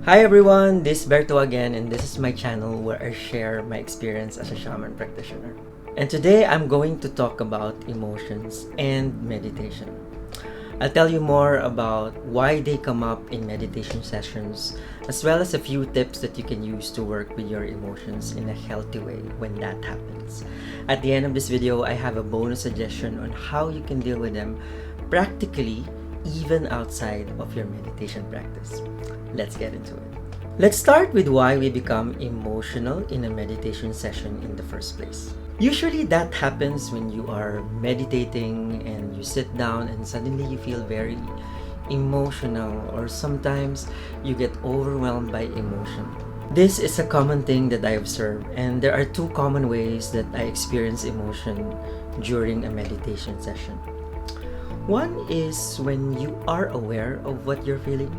Hi everyone, this is Berto again, and this is my channel where I share my experience as a shaman practitioner. And today I'm going to talk about emotions and meditation. I'll tell you more about why they come up in meditation sessions, as well as a few tips that you can use to work with your emotions in a healthy way when that happens. At the end of this video, I have a bonus suggestion on how you can deal with them practically even outside of your meditation practice. Let's get into it. Let's start with why we become emotional in a meditation session in the first place. Usually that happens when you are meditating and you sit down and suddenly you feel very emotional, or sometimes you get overwhelmed by emotion. This is a common thing that I observe, and there are two common ways that I experience emotion during a meditation session. One is when you are aware of what you're feeling.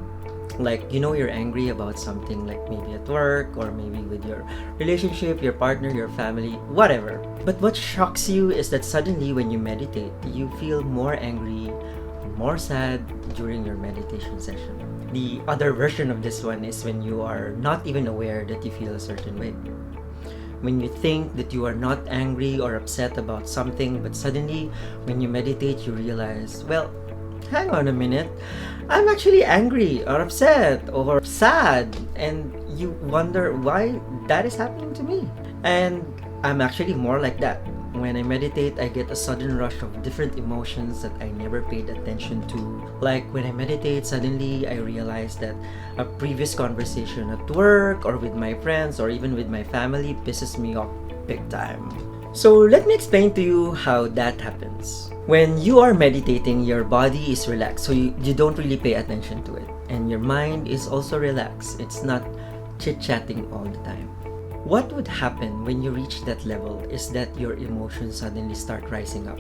Like, you're angry about something, like maybe at work or maybe with your relationship, your partner, your family, whatever. But what shocks you is that suddenly when you meditate, you feel more angry, more sad during your meditation session. The other version of this one is when you are not even aware that you feel a certain way. When you think that you are not angry or upset about something, but suddenly when you meditate, you realize, well, hang on a minute, I'm actually angry or upset or sad, and you wonder why that is happening to me. And I'm actually more like that. When I meditate, I get a sudden rush of different emotions that I never paid attention to. Like when I meditate, suddenly I realize that a previous conversation at work or with my friends or even with my family pisses me off big time. So let me explain to you how that happens. When you are meditating, your body is relaxed, so you don't really pay attention to it. And your mind is also relaxed. It's not chit-chatting all the time. What would happen when you reach that level is that your emotions suddenly start rising up.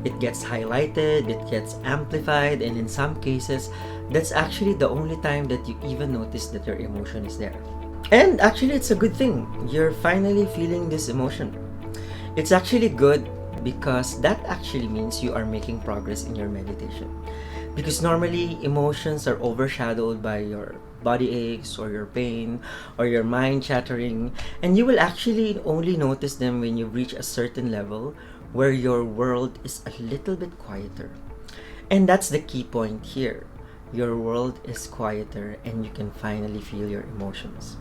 It gets highlighted, it gets amplified, and in some cases, that's actually the only time that you even notice that your emotion is there. And actually, it's a good thing. You're finally feeling this emotion. It's actually good because that actually means you are making progress in your meditation. Because normally, emotions are overshadowed by your body aches or your pain or your mind chattering, and you will actually only notice them when you reach a certain level where your world is a little bit quieter. And that's the key point here. Your world is quieter and you can finally feel your emotions.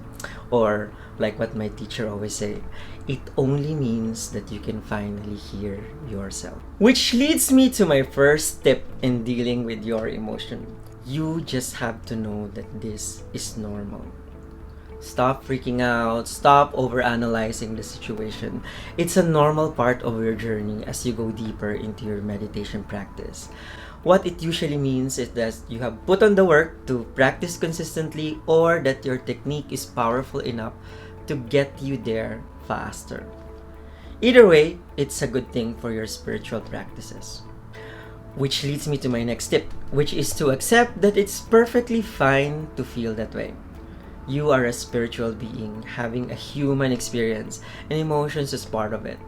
Or, like what my teacher always say, it only means that you can finally hear yourself. Which leads me to my first tip in dealing with your emotion. You just have to know that this is normal. Stop freaking out, stop overanalyzing the situation. It's a normal part of your journey as you go deeper into your meditation practice. What it usually means is that you have put on the work to practice consistently, or that your technique is powerful enough to get you there faster. Either way, it's a good thing for your spiritual practices. Which leads me to my next tip, which is to accept that it's perfectly fine to feel that way. You are a spiritual being having a human experience, and emotions is part of it.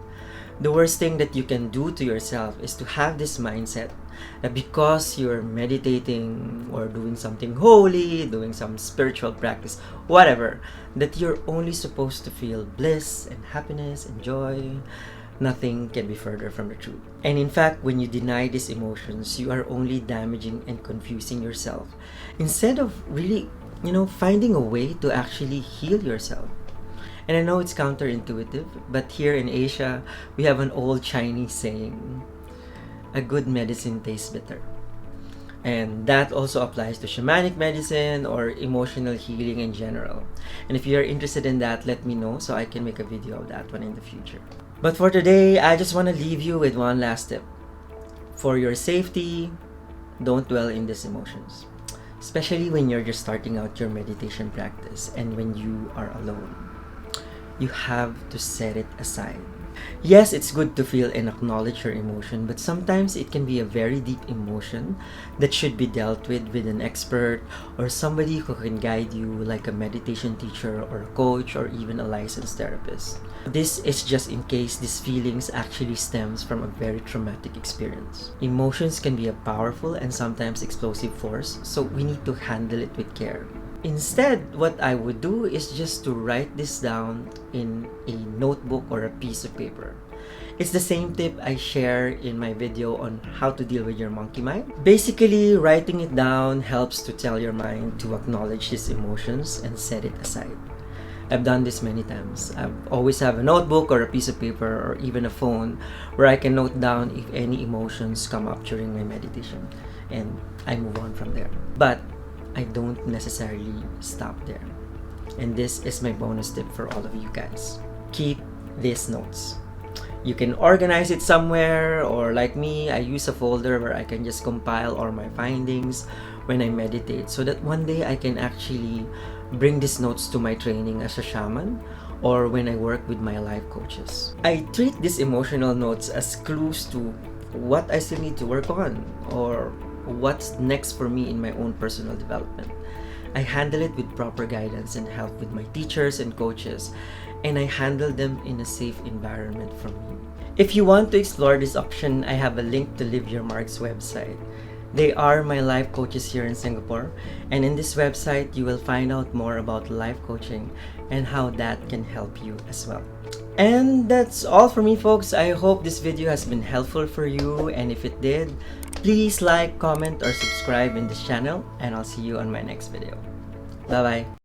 The worst thing that you can do to yourself is to have this mindset that because you're meditating or doing something holy, doing some spiritual practice, whatever, that you're only supposed to feel bliss and happiness and joy. Nothing can be further from the truth. And in fact, when you deny these emotions, you are only damaging and confusing yourself instead of really, finding a way to actually heal yourself. And I know it's counterintuitive, but here in Asia, we have an old Chinese saying, a good medicine tastes bitter. And that also applies to shamanic medicine or emotional healing in general. And if you're interested in that, let me know so I can make a video of that one in the future. But for today, I just want to leave you with one last tip. For your safety, don't dwell in these emotions. Especially when you're just starting out your meditation practice and when you are alone. You have to set it aside. Yes, it's good to feel and acknowledge your emotion, but sometimes it can be a very deep emotion that should be dealt with an expert or somebody who can guide you, like a meditation teacher or a coach or even a licensed therapist. This is just in case these feelings actually stems from a very traumatic experience. Emotions can be a powerful and sometimes explosive force, so we need to handle it with care. Instead, what I would do is just to write this down in a notebook or a piece of paper. It's the same tip I share in my video on how to deal with your monkey mind. Basically, writing it down helps to tell your mind to acknowledge these emotions and set it aside. I've done this many times. I always have a notebook or a piece of paper or even a phone where I can note down if any emotions come up during my meditation, and I move on from there. But I don't necessarily stop there. And this is my bonus tip for all of you guys. Keep these notes. You can organize it somewhere, or like me, I use a folder where I can just compile all my findings when I meditate, so that one day I can actually bring these notes to my training as a shaman or when I work with my life coaches. I treat these emotional notes as clues to what I still need to work on or what's next for me in my own personal development. I handle it with proper guidance and help with my teachers and coaches, and I handle them in a safe environment from me. If you want to explore this option, I have a link to Live Your Mark's website. They are my life coaches here in Singapore, and in this website you will find out more about life coaching and how that can help you as well. And that's all for me, folks. I hope this video has been helpful for you, and if it did, please like, comment, or subscribe in this channel, and I'll see you on my next video. Bye bye.